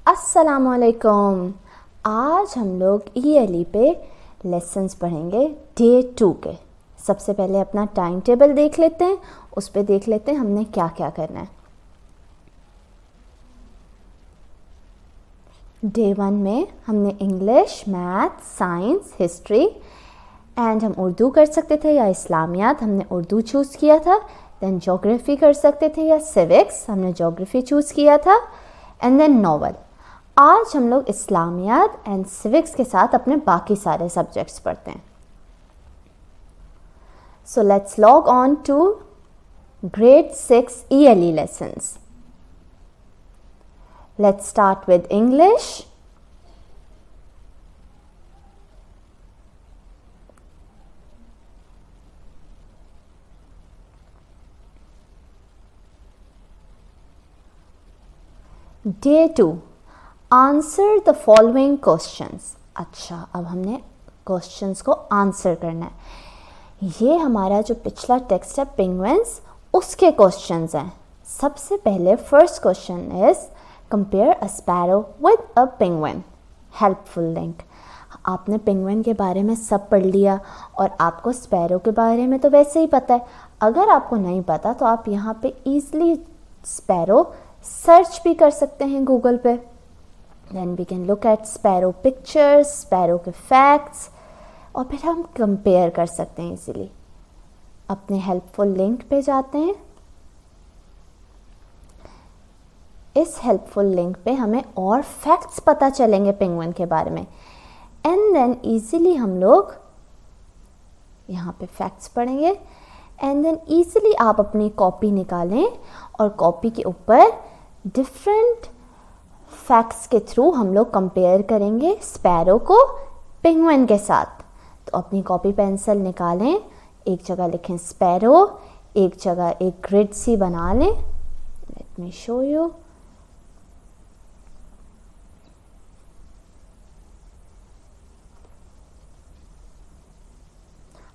अस्सलामुअलैकुम। आज हम लोग ईएलई पे लेसन्स पढ़ेंगे डे 2 के। सबसे पहले अपना टाइम टेबल देख लेते हैं, उस पे देख लेते हैं हमने क्या क्या करना है। डे 1 में हमने English, math, science, history and हम उर्दू कर सकते थे या इस्लामियात, हमने उर्दू चूज़ किया था। देन जोग्राफ़ी कर सकते थे या सिविक्स, हमने जोग्राफ़ी चूज़ किया था। And then novel. आज हम लोग इस्लामियात एंड सिविक्स के साथ अपने बाकी सारे सब्जेक्ट्स पढ़ते हैं। So let's log on to grade 6 ELE lessons. Let's start with English. Day 2. Answer the following questions. अच्छा, अब हमने क्वेश्चंस को आंसर करना है। ये हमारा जो पिछला टेक्स्ट है पेंगुइन्स, उसके क्वेश्चंस हैं। सबसे पहले first question is compare a sparrow with a penguin. Helpful link. आपने पेंगुइन के बारे में सब पढ़ लिया और आपको स्पैरो के बारे में तो वैसे ही पता है। अगर आपको नहीं पता तो आप यहाँ पे ईजिली स्पैरो सर्च भी कर सकते हैं गूगल पे। Then we can look at sparrow pictures, sparrow के फैक्ट्स, और फिर हम कंपेयर कर सकते हैं इजीली। अपने हेल्पफुल लिंक पे जाते हैं। इस हेल्पफुल लिंक पे हमें और फैक्ट्स पता चलेंगे पेंगुइन के बारे में। एंड देन इजीली हम लोग यहाँ पे फैक्ट्स पढ़ेंगे। एंड देन इजीली आप अपनी कॉपी निकालें और कॉपी के ऊपर डिफरेंट फैक्ट्स के थ्रू हम लोग कंपेयर करेंगे स्पैरो को पेंगुइन के साथ। तो अपनी कॉपी पेंसिल निकालें, एक जगह लिखें स्पैरो, एक जगह एक ग्रिड सी बना लें। Let me show you.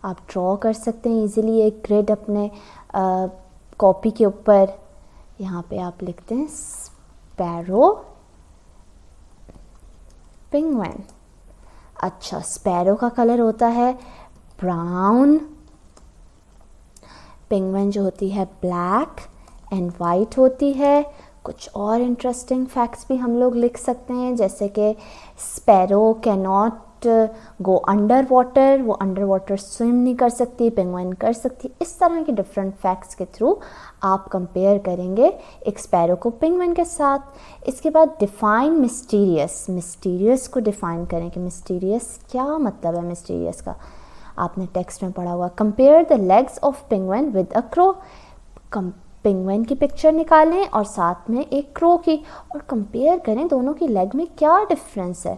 आप ड्रॉ कर सकते हैं इजीली एक ग्रिड अपने कॉपी के ऊपर। यहाँ पे आप लिखते हैं स्पैरो पेंगुइन। अच्छा, स्पैरो का कलर होता है ब्राउन, पेंगुइन जो होती है ब्लैक एंड वाइट होती है। कुछ और इंटरेस्टिंग फैक्ट्स भी हम लोग लिख सकते हैं, जैसे कि sparrow can not go under water, वो अंडर वाटर स्विम नहीं कर सकती, पेंगुइन कर सकती। इस तरह के डिफरेंट फैक्ट्स के थ्रू आप कंपेयर करेंगे एक स्पैरो को पेंगुइन के साथ। इसके बाद डिफाइन मिस्टीरियस। मिस्टीरियस को डिफाइन करें कि मिस्टीरियस क्या मतलब है। मिस्टीरियस का आपने टेक्स्ट में पढ़ा हुआ। Compare the legs of penguin with a crow. Penguin की पिक्चर निकालें और साथ में एक क्रो की, और कंपेयर करें दोनों की लेग में क्या डिफरेंस है।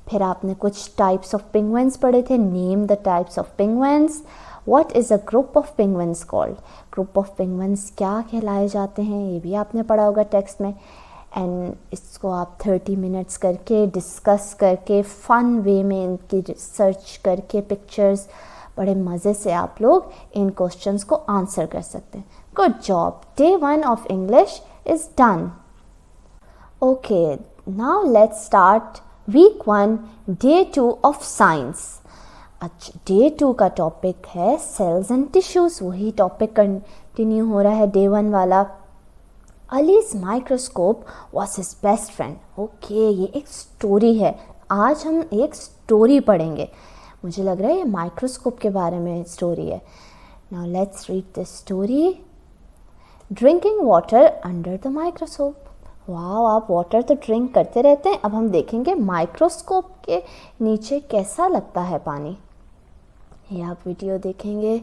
फिर आपने कुछ टाइप्स ऑफ पेंगुइन्स पढ़े थे। Name the types of penguins. What is a group of penguins called. Group of penguins क्या कहलाए जाते हैं, ये भी आपने पढ़ा होगा टेक्स्ट में। एंड इसको आप 30 मिनट्स करके डिस्कस करके फ़न वे में इनकी रिसर्च करके पिक्चर्स बड़े मज़े से आप लोग इन क्वेश्चंस को आंसर कर सकते हैं। Good job. Day 1 of English is done. Okay, now let's start week 1 day 2 of science. अच्छा, डे 2 का टॉपिक है सेल्स एंड टिश्यूज़। वही टॉपिक कंटिन्यू हो रहा है डे 1 वाला। Ali's microscope was his best friend. Okay, ये एक स्टोरी है। आज हम एक स्टोरी पढ़ेंगे। मुझे लग रहा है ये माइक्रोस्कोप के बारे में स्टोरी है। Now let's read the story. Drinking water under the microscope. वाह, आप वाटर तो ड्रिंक करते रहते हैं, अब हम देखेंगे माइक्रोस्कोप के नीचे कैसा लगता है पानी। ये आप वीडियो देखेंगे,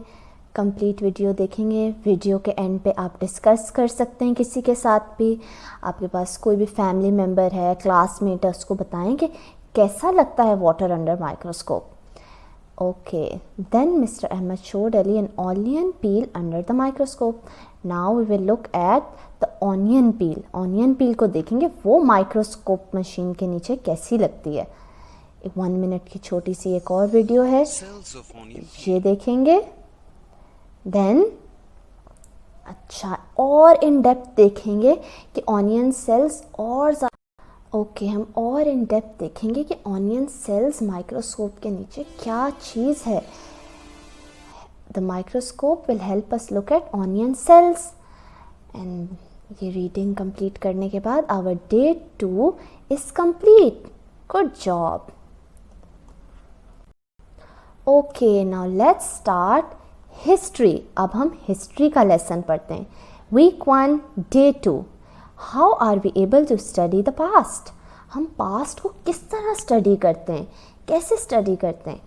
कंप्लीट वीडियो देखेंगे। वीडियो के एंड पे आप डिस्कस कर सकते हैं किसी के साथ भी। आपके पास कोई भी फैमिली मेम्बर है, क्लासमेट है, उसको बताएं कि कैसा लगता है water under microscope. Okay, then mister Ahmed showed Ali an onion peel under the microscope. Now we will look at the onion peel. Onion peel को देखेंगे वो माइक्रोस्कोप मशीन के नीचे कैसी लगती है। एक 1 मिनट की छोटी सी एक और वीडियो है, ये देखेंगे। देन अच्छा और इन डेप्थ देखेंगे कि ऑनियन सेल्स और ओके, हम और इन डेप्थ देखेंगे कि ऑनियन सेल्स माइक्रोस्कोप के नीचे क्या चीज़ है. The microscope will help us look at onion cells. And ये रीडिंग कंप्लीट करने के बाद our day 2 is complete. Good job. Okay, now let's start history. अब हम हिस्ट्री का लेसन पढ़ते हैं. Week 1 day 2. How are we able to study the past. हम पास्ट को किस तरह स्टडी करते हैं, कैसे स्टडी करते हैं,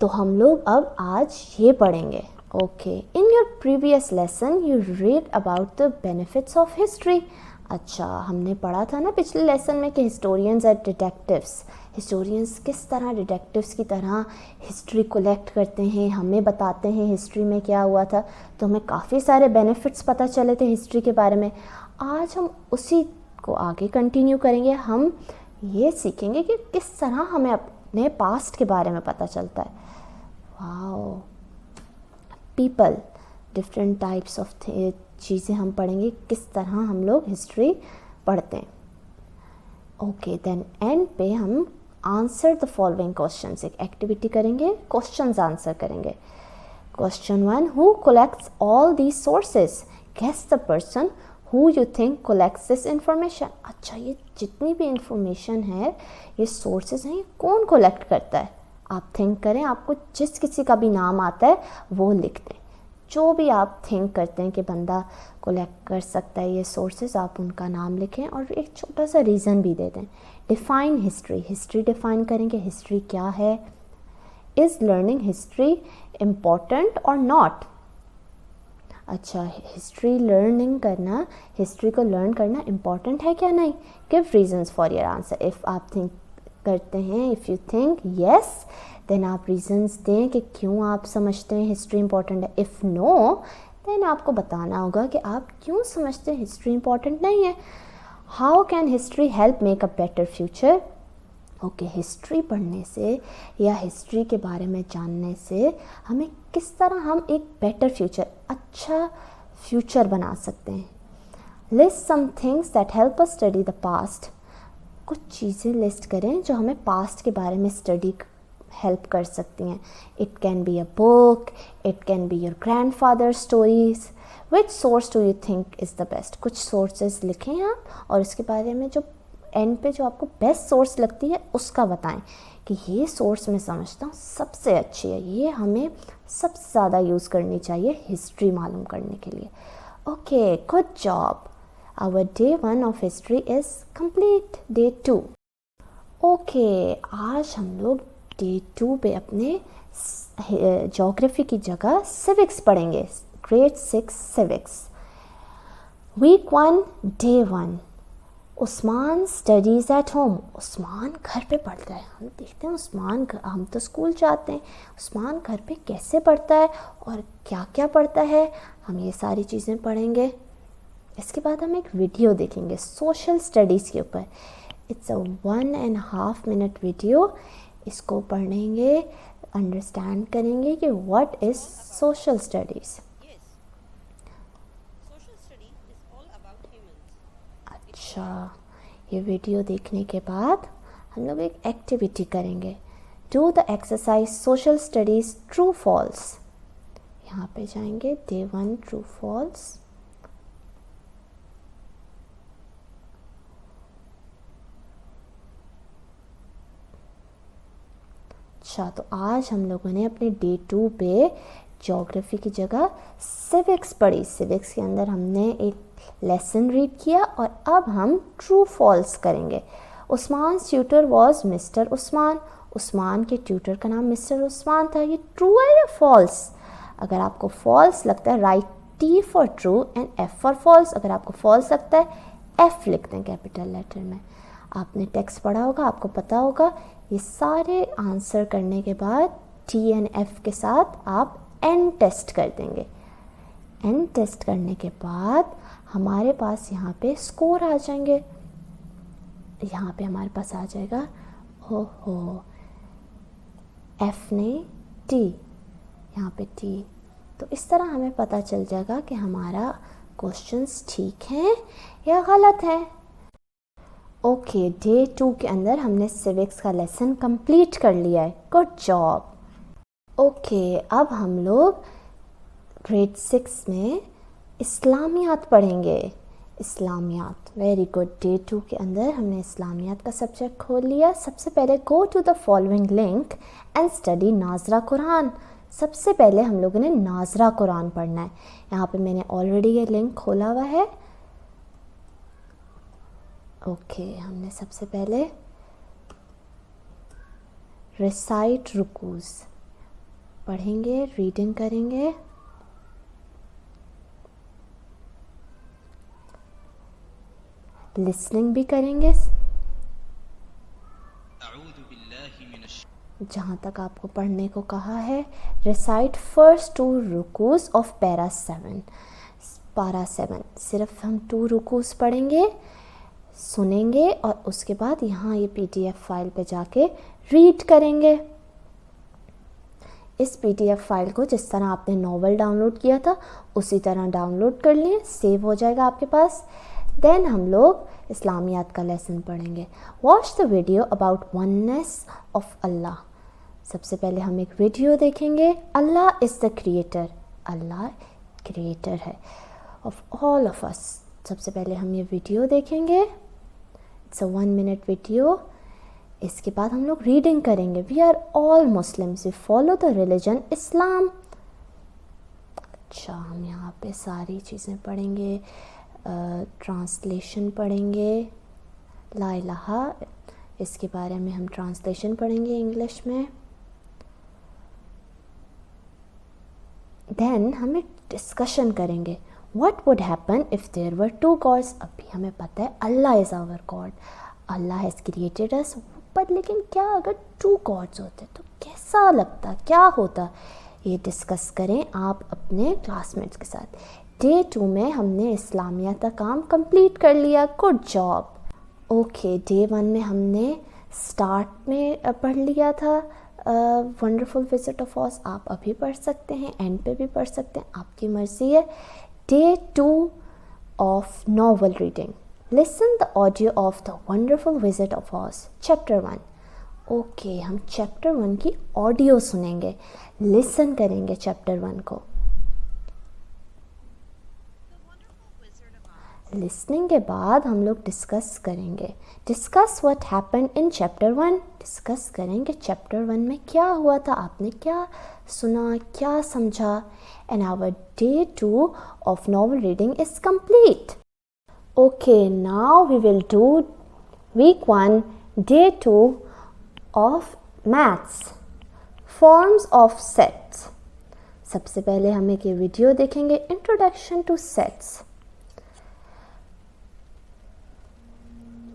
तो हम लोग अब आज ये पढ़ेंगे. Okay, in your previous lesson you read about the benefits of history. अच्छा, हमने पढ़ा था ना पिछले लेसन में कि हिस्टोरियंस एंड डिटेक्टिव्स. हिस्टोरियंस किस तरह डिटेक्टिव्स की तरह हिस्ट्री कलेक्ट करते हैं, हमें बताते हैं हिस्ट्री में क्या हुआ था. तो हमें काफ़ी सारे बेनिफिट्स पता चले थे हिस्ट्री के बारे में. आज हम उसी को आगे कंटिन्यू करेंगे. हम ये सीखेंगे कि किस तरह हमें अपने पास्ट के बारे में पता चलता है. Wow. People, different types of चीज़ें हम पढ़ेंगे, किस तरह हम लोग हिस्ट्री पढ़ते हैं. ओके, देन एंड पे हम आंसर द फॉलोइंग क्वेश्चंस, एक एक्टिविटी करेंगे, क्वेश्चंस आंसर करेंगे. Question 1, who collects all these sources. Guess the person who you think collects this information. अच्छा, ये जितनी भी इंफॉर्मेशन है, ये सोर्सेज हैं, ये कौन कलेक्ट करता है. आप थिंक करें, आपको जिस किसी का भी नाम आता है वो लिख दें. जो भी आप थिंक करते हैं कि बंदा कलेक्ट कर सकता है ये सोर्सेज, आप उनका नाम लिखें और एक छोटा सा रीज़न भी दे दें. Define history. हिस्ट्री डिफाइन करेंगे, हिस्ट्री क्या है. इज़ लर्निंग हिस्ट्री इम्पॉर्टेंट और नॉट. अच्छा, हिस्ट्री लर्निंग करना, हिस्ट्री को लर्न करना इम्पॉर्टेंट है क्या नहीं. Give reasons for your answer. If आप थिंक करते हैं, if you think yes, then आप रीजंस दें कि क्यों आप समझते हैं हिस्ट्री इम्पॉर्टेंट है. इफ़ नो, देन आपको बताना होगा कि आप क्यों समझते हैं हिस्ट्री इम्पॉर्टेंट नहीं है. How can history help make a better future. Okay, history पढ़ने से या हिस्ट्री के बारे में जानने से हमें किस तरह हम एक बेटर फ्यूचर, अच्छा फ्यूचर बना सकते हैं. List some things that help us study the past. कुछ चीज़ें लिस्ट करें जो हमें पास्ट के बारे में स्टडी हेल्प कर सकती हैं. It can be a book, it can be your grandfather stories. Which source do you think is the best. कुछ सोर्सेज लिखें आप और इसके बारे में जो एंड पे जो आपको बेस्ट सोर्स लगती है उसका बताएं कि ये सोर्स मैं समझता हूँ सबसे अच्छी है, ये हमें सबसे ज़्यादा यूज़ करनी चाहिए हिस्ट्री मालूम करने के लिए. Okay, good job. Our day 1 of history is complete. Day 2. Okay, आज हम लोग डे 2 पे अपने ज्योग्राफी की जगह सिविक्स पढ़ेंगे. Grade 6 civics. Week 1 day 1. Usman studies at home. Usman घर पे पढ़ता है. हम देखते हैं उस्मान, हम तो स्कूल जाते हैं, उस्मान घर पे कैसे पढ़ता है और क्या क्या पढ़ता है, हम ये सारी चीज़ें पढ़ेंगे. इसके बाद हम एक वीडियो देखेंगे सोशल स्टडीज़ के ऊपर. It's a 1.5 minute video. इसको पढ़ेंगे, अंडरस्टैंड करेंगे कि व्हाट इज़ सोशल स्टडीज़. अच्छा, ये वीडियो देखने के बाद हम लोग एक एक्टिविटी करेंगे. Do the exercise social studies true false. यहाँ पे जाएंगे, डे 1 ट्रू फॉल्स. अच्छा, तो आज हम लोगों ने अपने डे 2 पे ज्योग्राफी की जगह सिविक्स पढ़ी. सिविक्स के अंदर हमने एक लेसन रीड किया और अब हम ट्रू फॉल्स करेंगे. Usman tutor was mister Usman. Usman के ट्यूटर का नाम मिस्टर उस्मान था. ये ट्रू है या फॉल्स. अगर आपको फॉल्स लगता है, write T for true and F for false. अगर आपको फॉल्स लगता है, एफ लिख दें कैपिटल लेटर में. आपने टेक्स्ट पढ़ा होगा, आपको पता होगा. ये सारे आंसर करने के बाद टी एंड एफ के साथ आप एन टेस्ट कर देंगे. एन टेस्ट करने के बाद हमारे पास यहाँ पे स्कोर आ जाएंगे. यहाँ पे हमारे पास आ जाएगा, ओहो, एफ ने टी, यहाँ पे टी. तो इस तरह हमें पता चल जाएगा कि हमारा क्वेश्चंस ठीक हैं या गलत हैं. ओके, डे 2 के अंदर हमने सिविक्स का लेसन कंप्लीट कर लिया है, गुड जॉब। ओके, अब हम लोग ग्रेड 6 में इस्लामियात पढ़ेंगे। इस्लामियात, वेरी गुड। डे 2 के अंदर हमने इस्लामियात का सब्जेक्ट खोल लिया। सबसे पहले go to the following link and study नाजरा कुरान। सबसे पहले हम लोगों ने नाजरा कुरान पढ़ना है। यहाँ पे मैंने ऑलरेडी ये लिंक खोला हुआ है। ओके, हमने सबसे पहले रिसाइट रुकूज पढ़ेंगे, रीडिंग करेंगे। लिसनिंग भी करेंगे। जहाँ तक आपको पढ़ने को कहा है, रिसाइट फर्स्ट 2 रुकूस ऑफ पैरा 7। पैरा 7 सिर्फ हम 2 रुकूस पढ़ेंगे, सुनेंगे और उसके बाद यहाँ ये PDF फाइल पे जाके रीड करेंगे। इस PDF फाइल को जिस तरह आपने नॉवल डाउनलोड किया था उसी तरह डाउनलोड कर लें, सेव हो जाएगा आपके पास। देन हम लोग इस्लामियात का लेसन पढ़ेंगे। Watch the video about oneness of अल्लाह। सबसे पहले हम एक वीडियो देखेंगे। अल्लाह इज़ द क्रिएटर, अल्लाह क्रिएटर है ऑफ ऑल ऑफ अस। सबसे पहले हम ये वीडियो देखेंगे, इट्स अ 1 मिनट वीडियो। इसके बाद हम लोग रीडिंग करेंगे। We are all Muslims, we follow the religion Islam. अच्छा, हम यहाँ पे सारी चीज़ें पढ़ेंगे, ट्रांसलेशन पढ़ेंगे। ला इलाहा, इसके बारे में हम ट्रांसलेशन पढ़ेंगे इंग्लिश में। देन हमें डिस्कशन करेंगे। What would happen if there were 2 gods. अभी हमें पता है अल्लाह इज़ आवर गॉड, अल्लाह हैज़ क्रिएटेड अस, पर लेकिन क्या अगर 2 गॉड्स होते तो कैसा लगता, क्या होता, ये डिस्कस करें आप अपने क्लासमेट्स के साथ। डे 2 में हमने इस्लामियात का काम कंप्लीट कर लिया, गुड जॉब। ओके, डे 1 में हमने स्टार्ट में पढ़ लिया था वंडरफुल विजिट ऑफ ऑज। आप अभी पढ़ सकते हैं, एंड पे भी पढ़ सकते हैं, आपकी मर्ज़ी है। Day 2 of novel reading, listen the audio of the wonderful visit of Oz chapter 1। Okay, हम चैप्टर 1 की ऑडियो सुनेंगे, लिसन करेंगे चैप्टर 1 को। लिसनिंग के बाद हम लोग डिस्कस करेंगे। Discuss what happened in chapter 1। Discuss करेंगे चैप्टर 1 में क्या हुआ था, आपने क्या सुना, क्या समझा। And our day 2 of novel reading is complete. Okay, now we will do week 1 day 2 of maths, forms of sets. सबसे पहले हम एक ये वीडियो देखेंगे, इंट्रोडक्शन टू सेट्स।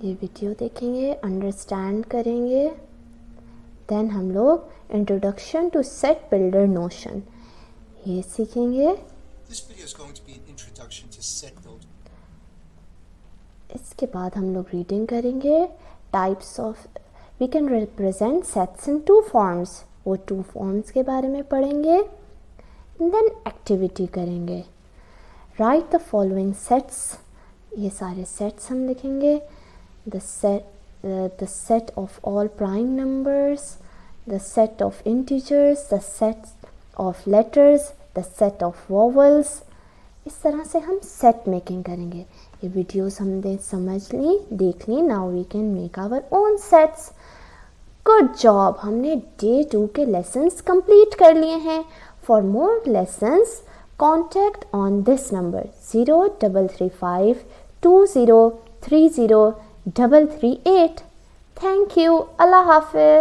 ये वीडियो देखेंगे, अंडरस्टैंड करेंगे। देन हम लोग introduction to set builder notion ये सीखेंगे। इसके बाद हम लोग रीडिंग करेंगे। Types of, we can represent sets in 2 forms, वो 2 फॉर्म्स के बारे में पढ़ेंगे। देन एक्टिविटी करेंगे। राइट द फॉलोइंग सेट्स, ये सारे सेट्स हम लिखेंगे। the set of all prime numbers, the set of integers, the set of letters, the set of vowels। इस तरह से हम सेट मेकिंग करेंगे। ये वीडियोस हमने समझ ली, देख ली। Now we can make our own sets, good job. हमने डे 2 के लेसन्स कंप्लीट कर लिए हैं। For more lessons contact on this number 0335 2030 338। Thank you. Allah Hafiz.